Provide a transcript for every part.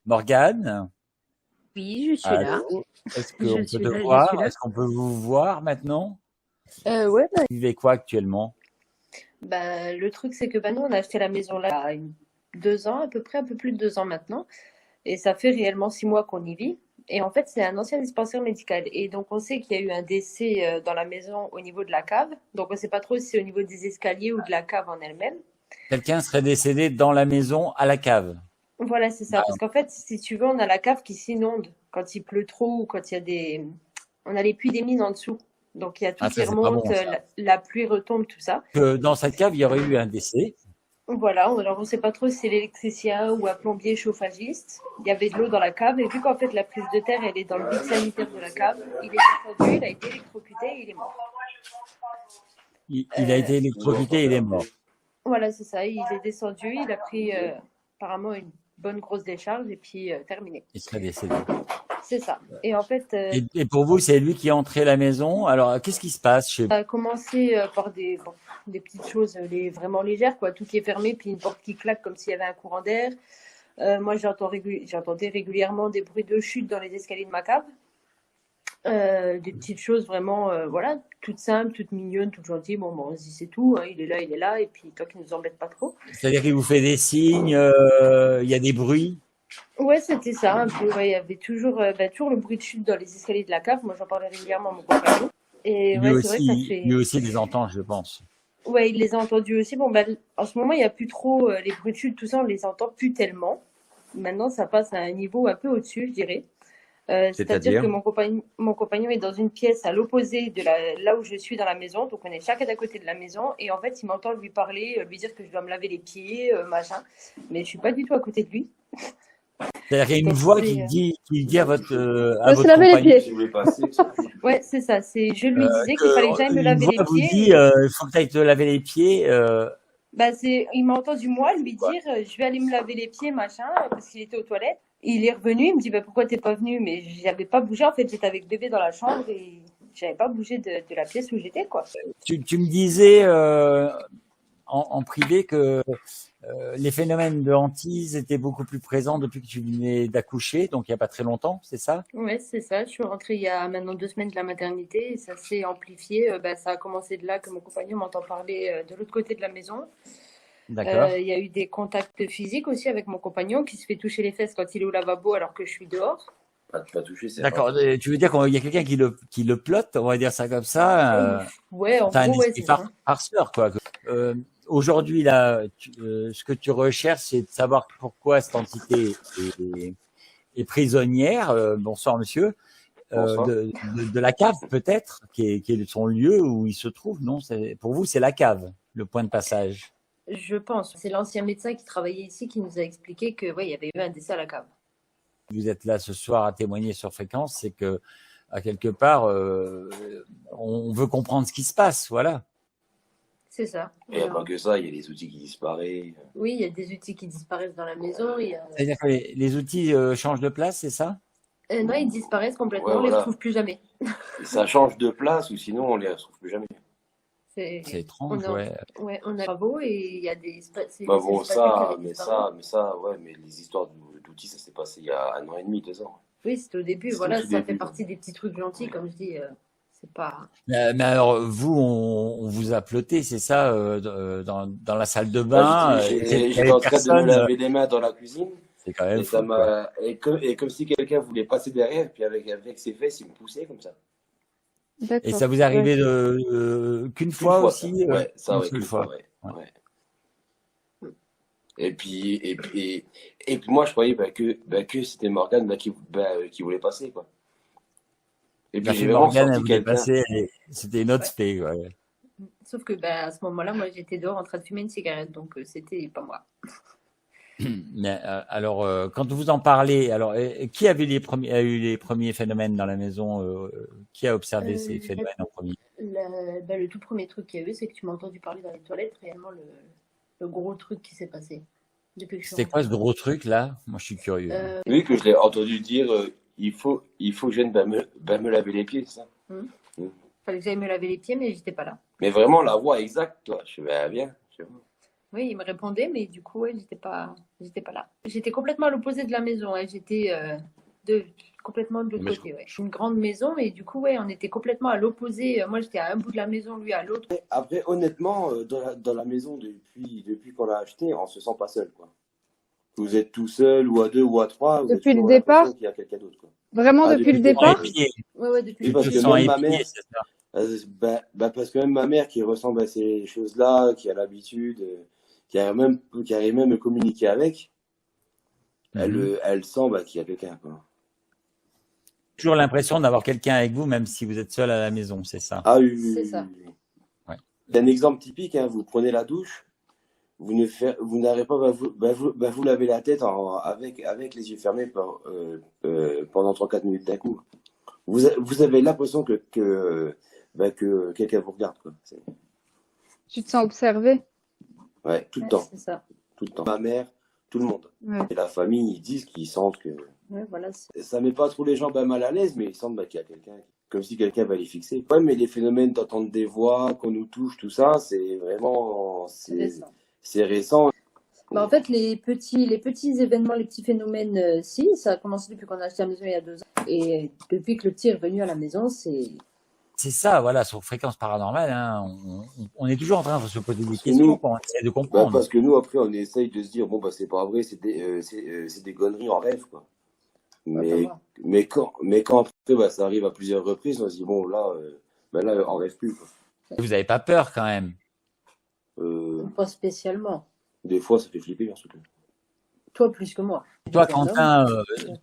Morgane, Oui, je suis là. allô? Est-ce Je qu'on peut suis te là, je suis voir? là. Est-ce qu'on peut vous voir maintenant? Ouais, Vous vivez quoi actuellement? le truc, c'est que nous, on a acheté la maison là il y a 2 ans, à peu près, un peu plus de 2 ans maintenant. Et ça fait réellement 6 mois qu'on y vit. Et en fait, c'est un ancien dispensaire médical. Et donc, on sait qu'il y a eu un décès dans la maison au niveau de la cave. Donc, on ne sait pas trop si c'est au niveau des escaliers ou de la cave en elle-même. Quelqu'un serait décédé dans la maison à la cave. Voilà, c'est ça. Parce qu'en fait, si tu veux, on a la cave qui s'inonde quand il pleut trop ou quand il y a des... On a les puits des mines en dessous. Donc, il y a tout Ah, qui ça, c'est pas remonte, bon, ça. la pluie retombe, tout ça. Que dans cette cave, il y aurait eu un décès. Voilà, alors on sait pas trop si c'est l'électricien ou un plombier chauffagiste. Il y avait de l'eau dans la cave et vu qu'en fait la prise de terre elle est dans le vide sanitaire de la cave, il est descendu, il a été électrocuté et il est mort. Il a Euh, été électrocuté et il est mort. voilà, c'est ça, il est descendu, il a pris apparemment une bonne grosse décharge et puis terminé. Il serait décédé. C'est ça. Et en fait, Et pour vous, c'est lui qui est entré à la maison. Alors, qu'est-ce qui se passe chez vous? ça a commencé par des petites choses vraiment légères, quoi. Tout qui est fermé, puis une porte qui claque comme s'il y avait un courant d'air. Moi, j'entendais régulièrement des bruits de chute dans les escaliers de ma cave. Des petites choses vraiment, voilà, toutes simples, toutes mignonnes, toutes gentilles. Bon, on se dit c'est tout, hein, il est là, et puis tant qu'il nous embête pas trop. C'est-à-dire qu'il vous fait des signes, il y a des bruits. Ouais, c'était ça, un peu. Ouais, il y avait toujours le bruit de chute dans les escaliers de la cave. Moi, j'en parlais régulièrement à mon compagnon. Et ouais, c'est vrai que ça fait. Lui aussi les entend, je pense. Ouais, il les a entendus aussi. Bon, en ce moment, il n'y a plus trop les bruits de chute, tout ça, on les entend plus tellement. Maintenant, ça passe à un niveau un peu au-dessus, je dirais. C'est-à-dire que C'est-à-dire? mon compagnon est dans une pièce à l'opposé de là où je suis dans la maison, donc on est chacun d'à côté de la maison, et en fait il m'entend lui parler, lui dire que je dois me laver les pieds, machin, mais je suis pas du tout à côté de lui. C'est-à-dire qu'il y a une Donc voix c'est, qui dit à dois se votre laver les compagnon, pieds. Ouais, c'est ça. Je lui disais qu'il fallait que j'aille me une laver voix les vous pieds. dit, il faut que tu ailles te laver les pieds. Il m'a entendu moi lui dire, je vais aller me laver les pieds, machin, parce qu'il était aux toilettes. Il est revenu, il me dit, pourquoi t'es pas venu? Mais j'avais pas bougé, en fait, j'étais avec bébé dans la chambre et j'avais pas bougé de la pièce où j'étais, quoi. Tu me disais en privé que les phénomènes de hantise étaient beaucoup plus présents depuis que tu venais d'accoucher, donc il n'y a pas très longtemps, c'est ça? Ouais, c'est ça. Je suis rentrée il y a maintenant 2 semaines de la maternité et ça s'est amplifié. Ça a commencé de là que mon compagnon m'entend parler de l'autre côté de la maison. D'accord. Il y a eu des contacts physiques aussi avec mon compagnon qui se fait toucher les fesses quand il est au lavabo alors que je suis dehors. Pas touché, c'est D'accord. rare. Tu veux dire qu'il y a quelqu'un qui le plotte, on va dire ça comme ça. Ouais, en T'as un gros, ouais, esprit c'est ça. farceur, quoi. Aujourd'hui, là, ce que tu recherches, c'est de savoir pourquoi cette entité est prisonnière. Bonsoir, monsieur. Bonsoir. De la cave, peut-être, qui est son lieu où il se trouve, non? Pour vous, c'est la cave, le point de passage. Je pense. C'est l'ancien médecin qui travaillait ici qui nous a expliqué que ouais, il y avait eu un décès à la cave. Vous êtes là ce soir à témoigner sur Fréquence, c'est que, à quelque part, on veut comprendre ce qui se passe, voilà. C'est ça. Il n'y a pas que ça, il y a des outils qui disparaissent. Oui, il y a des outils qui disparaissent dans la maison. C'est-à-dire que les outils changent de place, c'est ça? Non, ils disparaissent complètement. Ouais, On les voilà. retrouve plus jamais. Et ça change de place ou sinon on les retrouve plus jamais. C'est C'est étrange, on a, ouais. ouais, on a des travaux et il y a c'est Bah des bon, espaces qui avaient mais disparu. ouais, mais les histoires d'outils, ça s'est passé il y a 1 an et demi, 2 ans. Oui, c'était au début. C'était au Voilà, tout ça fait début. partie des petits trucs gentils, comme je dis. C'est pas. Mais alors, vous, on vous a ploté, c'est ça, dans la salle de Bah, bain, il y j'étais avait en train de me personne, laver les mains dans la cuisine c'est quand même et ça fou, quoi. m'a et comme si quelqu'un voulait passer derrière, puis avec ses fesses, il me poussait comme ça. Et D'accord. ça vous est Ouais. arrivé qu'une Une fois fois ça. aussi, Ouais, ça une ouais, seule qu'une fois, fois. ouais. Ouais. Ouais. Et puis moi je croyais que c'était Morgane qui voulait passer quoi. Et La puis j'ai fée vraiment Morgane, elle senti voulait quelqu'un. passer, c'était une autre Ouais. fée, ouais. Sauf que à ce moment-là, moi, j'étais dehors en train de fumer une cigarette, donc c'était pas moi. Mais, alors, quand vous en parlez, alors, qui a eu les premiers phénomènes dans la maison, qui a observé ces Euh, phénomènes en premier? le tout premier truc qu'il y a eu, c'est que tu m'as entendu parler dans les toilettes, réellement le gros truc qui s'est passé depuis que je suis C'était quoi rentrée. ce gros truc là? Moi, je suis curieux. Oui, que je l'ai entendu dire il faut que je vienne me laver les pieds, c'est ça. Hmm. Mm. Fallait que j'aille me laver les pieds, mais j'étais pas là. Mais vraiment la voix exacte, toi. Je vais bien. Je sais pas. Oui, il me répondait, mais du coup, ouais, j'étais pas là. J'étais complètement à l'opposé de la maison. Ouais. J'étais complètement de l'autre Mais côté. Ouais. Une grande maison, et du coup, ouais, on était complètement à l'opposé. Moi, j'étais à un bout de la maison, lui à l'autre. après, honnêtement, dans la maison, depuis qu'on l'a acheté, on se sent pas seul, quoi. Vous êtes tout seul, ou à deux, ou à trois, vous avez Depuis le toujours départ? l'impression qu'il y a quelqu'un d'autre, quoi. Vraiment Ah, depuis depuis le le Sans départ, départ? oui. épier. Ouais, ouais, depuis Oui, le parce Tu que te début. sens même ma épié, mère, c'est ça. parce que même ma mère qui ressemble à ces choses-là, qui a l'habitude, qui arrive même à communiquer avec, Mhm. elle sent qu'il y a quelqu'un, quoi. Toujours l'impression d'avoir quelqu'un avec vous, même si vous êtes seul à la maison, c'est ça. Ah oui, oui, C'est oui, ça. oui, oui. Ouais. C'est un exemple typique, hein, vous prenez la douche, vous n'arrivez pas, vous lavez la tête avec les yeux fermés pendant 3-4 minutes d'un coup. Vous avez l'impression que quelqu'un vous regarde, quoi. Tu te sens observé? Ouais, tout le Ouais, temps, c'est ça. tout le temps. Ma mère, tout le monde. Ouais. Et la famille, ils disent qu'ils sentent que Ouais, voilà. ça met pas trop les gens mal à l'aise, mais ils sentent qu'il y a quelqu'un, comme si quelqu'un va les fixer. Ouais, mais les phénomènes d'entendre des voix, qu'on nous touche, tout ça, c'est vraiment, C'est récent. c'est récent. Bah, en fait, les petits événements, les petits phénomènes, si, ça a commencé depuis qu'on a acheté la maison il y a 2 ans. Et depuis que le petit est revenu à la maison, C'est ça, voilà, sur Fréquence Paranormale, hein, on est toujours en train de se poser des Parce que questions, nous, quoi, on essaie de comprendre. parce que nous, après, on essaye de se dire, bon, c'est pas vrai, c'est des conneries en rêve, quoi. ouais, pas Mais, moi. mais quand après, ça arrive à plusieurs reprises, on se dit, bon, là, on rêve plus, quoi. Vous n'avez pas peur quand même. Pas spécialement. Des fois, ça fait flipper, hein, surtout. Toi, plus que moi. Toi, Tu es un homme. Quentin, Donc,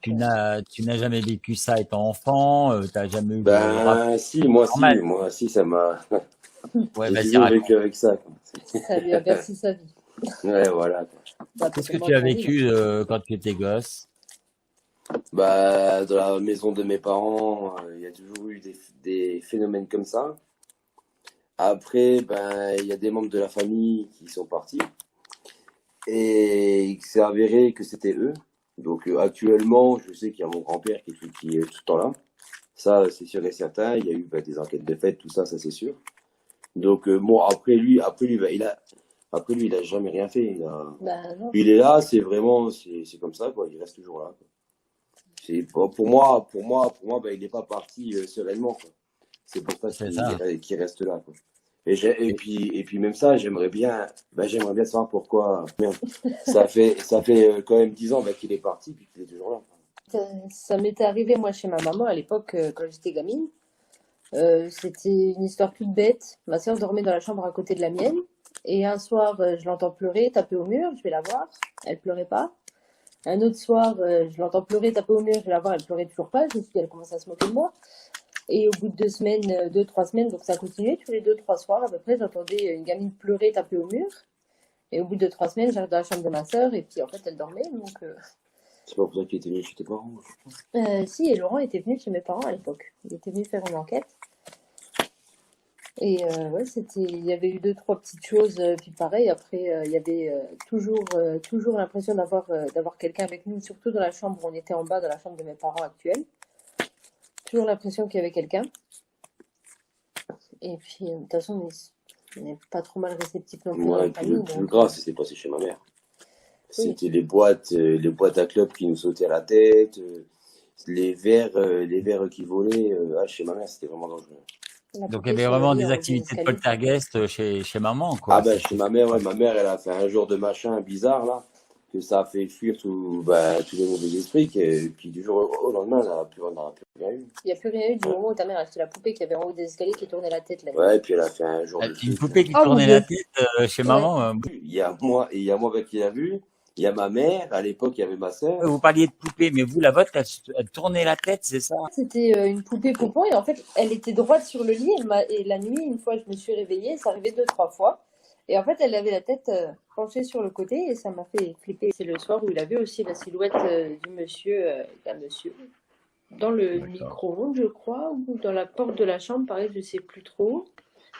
tu n'as jamais vécu ça étant enfant, tu n'as jamais eu de rapport normal. Moi, si, ça m'a. Ouais, J'ai vas-y, toujours raconte. vécu avec ça, quoi. ça lui a bercé sa vie. Ouais, voilà, quoi. Bah, Qu'est-ce que totalement tu as ton vie. vécu quand tu étais gosse? Dans la maison de mes parents, il y a toujours eu des phénomènes comme ça. Après, il y a des membres de la famille qui sont partis. Et il s'est avéré que c'était eux. Donc actuellement, je sais qu'il y a mon grand-père qui est tout le temps là. Ça, c'est sûr et certain. Il y a eu des enquêtes de fait, tout ça, ça c'est sûr. Donc bon, après lui, il a jamais rien fait. Bah, non. Il est là, c'est vraiment, c'est comme ça, quoi. Il reste toujours là, quoi. Pour moi, il n'est pas parti sereinement, quoi. C'est pour ça C'est ça. qu'il reste là, quoi. Et puis même ça, j'aimerais bien savoir pourquoi. Merde. Ça fait quand même 10 ans qu'il est parti, puis qu'il est toujours là, quoi. Ça m'était arrivé, moi, chez ma maman, à l'époque, quand j'étais gamine. C'était une histoire toute bête. Ma soeur dormait dans la chambre à côté de la mienne. Et un soir, je l'entends pleurer, taper au mur. Je vais la voir. Elle pleurait pas. Un autre soir, je l'entends pleurer, taper au mur. Je vais la voir. Elle pleurait toujours pas. Je me suis dit, elle commence à se moquer de moi. Et au bout de 2 semaines, 2-3 semaines, donc ça a continué. Tous les 2-3 soirs, à peu près, j'entendais une gamine pleurer, taper au mur. Et au bout de 3 semaines, j'arrive dans la chambre de ma soeur. Et puis, en fait, elle dormait. Donc, C'est pas pour ça qu'il était venu chez tes parents. si, et Laurent était venu chez mes parents à l'époque. Il était venu faire une enquête. Et ouais, il y avait eu 2-3 petites choses. Puis pareil, après, il y avait toujours l'impression d'avoir quelqu'un avec nous, surtout dans la chambre où on était en bas, dans la chambre de mes parents actuels. Toujours l'impression qu'il y avait quelqu'un. Et puis, de toute façon, on n'est pas trop mal réceptif non plus dans Ouais, la et puis famille. le plus Donc, grave, c'est passé chez ma mère. oui. C'était les boîtes à clopes qui nous sautaient à la tête, les verres qui volaient. Chez ma mère, c'était vraiment dangereux. La Donc, il y poupée avait sur le vraiment lit des en haut des activités de escaliers. poltergeist chez maman, quoi. Chez ma mère, ouais, ma mère, elle a fait un jour de machin bizarre, là, que ça a fait fuir tous les mauvais esprits, et puis du jour au lendemain, on n'a plus rien eu. Il n'y a plus rien eu du moment où ta mère a acheté la poupée qui avait en haut des escaliers qui tournait la tête la nuit. Ouais, et puis elle a fait un jour de Une truc. poupée qui Oh mon tournait Dieu. la tête chez Ouais. maman. Il y a moi qui l'a vu, il y a ma mère, à l'époque, il y avait ma sœur. Vous parliez de poupée, mais vous, la vôtre, elle tournait la tête, c'est ça? C'était une poupée poupon et en fait, elle était droite sur le lit. Et la nuit, une fois, je me suis réveillée. Ça arrivait 2-3 fois. Et en fait, elle avait la tête penchée sur le côté et ça m'a fait flipper. C'est le soir où il avait aussi la silhouette d'un monsieur dans le D'accord. micro-ondes, je crois, ou dans la porte de la chambre, pareil, je sais plus trop.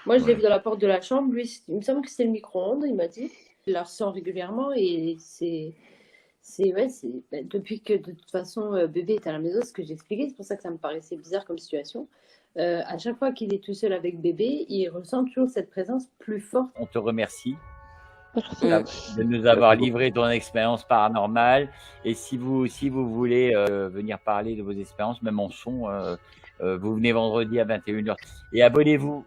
Moi, je l'ai Ouais. vu dans la porte de la chambre. Lui, il me semble que c'était le micro-ondes, il m'a dit. Il la ressent régulièrement et depuis que de toute façon bébé est à la maison, ce que j'ai expliqué, c'est pour ça que ça me paraissait bizarre comme situation. À chaque fois qu'il est tout seul avec bébé, il ressent toujours cette présence plus forte. On te remercie. Merci. de nous avoir livré ton expérience paranormale. Et si vous voulez venir parler de vos expériences, même en son, vous venez vendredi à 21h. Et abonnez-vous,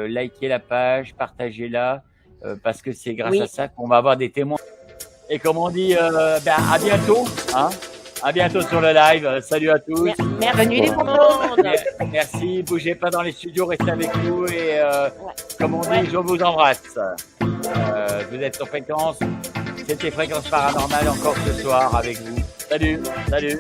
likez la page, partagez-la, parce que c'est grâce Oui. à ça qu'on va avoir des témoins. Et comme on dit, à bientôt. Hein, à bientôt sur le live. Salut à tous. Merci Bonne nuit, les tout le monde. Merci, bougez pas dans les studios, restez avec nous. Et comme on dit, je vous embrasse. Vous êtes sur Fréquence. C'était Fréquence Paranormale encore ce soir avec vous. Salut, salut.